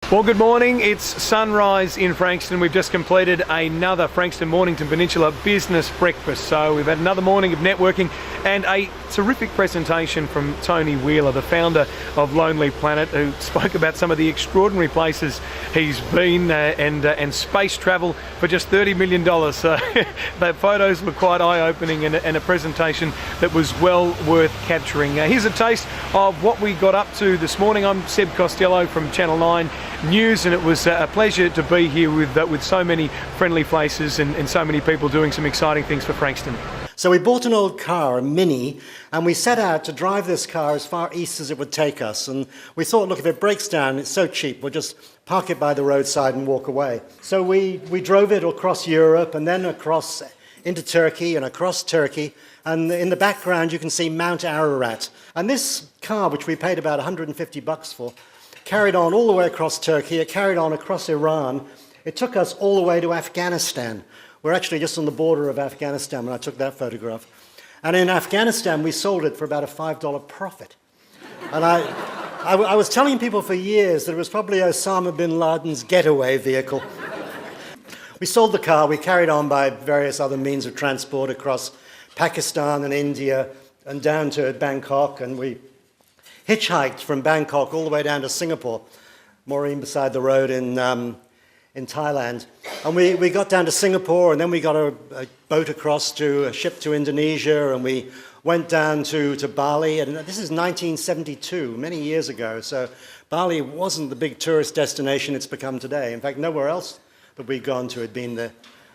Well, good morning. It's sunrise in Frankston. We've just completed another Frankston Mornington Peninsula business breakfast. So we've had another morning of networking and a terrific presentation from Tony Wheeler, the founder of Lonely Planet, who spoke about some of the extraordinary places he's been and space travel for just $30 million. So the photos were quite eye-opening and a presentation that was well worth capturing. Here's a taste of what we got up to this morning. I'm Seb Costello from Channel 9 News, and it was a pleasure to be here with so many friendly faces and so many people doing some exciting things for Frankston. So we bought an old car, a Mini, and we set out to drive this car as far east as it would take us. And we thought, look, if it breaks down, it's so cheap, we'll just park it by the roadside and walk away. So we drove it across Europe and then across into Turkey and across Turkey. And in the background, you can see Mount Ararat. And this car, which we paid about $150 for, carried on all the way across Turkey. It carried on across Iran. It took us all the way to Afghanistan. We're actually just on the border of Afghanistan when I took that photograph. And in Afghanistan, we sold it for about a $5 profit. And I was telling people for years that it was probably Osama bin Laden's getaway vehicle. We sold the car. We carried on by various other means of transport across Pakistan and India and down to Bangkok, and we hitchhiked from Bangkok all the way down to Singapore, Maureen beside the road in Thailand. And we got down to Singapore, and then we got a boat across to a ship to Indonesia, and we went down to Bali. And this is 1972, many years ago. So Bali wasn't the big tourist destination it's become today. In fact, nowhere else that we'd gone to had been the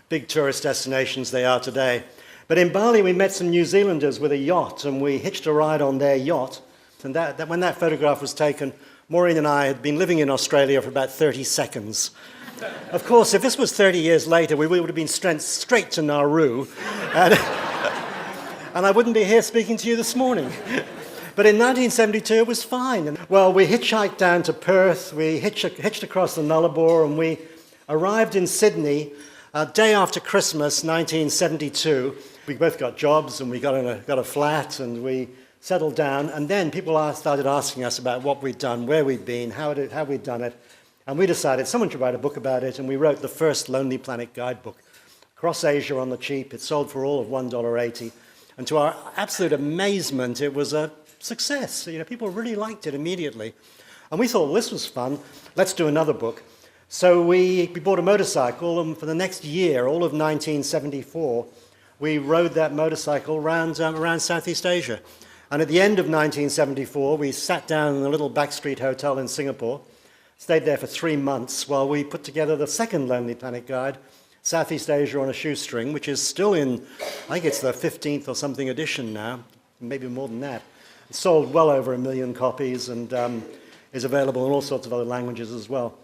big tourist destinations they are today. But in Bali, we met some New Zealanders with a yacht, and we hitched a ride on their yacht. And when that photograph was taken, Maureen and I had been living in Australia for about 30 seconds. Of course, if this was 30 years later, we would have been straight to Nauru, and I wouldn't be here speaking to you this morning. But in 1972, it was fine. Well, we hitchhiked down to Perth, we hitched across the Nullarbor, and we arrived in Sydney a day after Christmas, 1972. We both got jobs, and we got a flat, and we settled down. And then people started asking us about what we'd done, where we'd been, how we'd done it. And we decided someone should write a book about it, and we wrote the first Lonely Planet guidebook. Across Asia on the cheap, it sold for all of $1.80. And to our absolute amazement, it was a success. People really liked it immediately. And we thought, well, this was fun, let's do another book. So we bought a motorcycle, and for the next year, all of 1974, we rode that motorcycle around Southeast Asia. And at the end of 1974, we sat down in a little backstreet hotel in Singapore, stayed there for 3 months while we put together the second Lonely Planet guide, Southeast Asia on a Shoestring, which is still in, I think it's the 15th or something edition now, maybe more than that. It sold well over 1 million copies and is available in all sorts of other languages as well.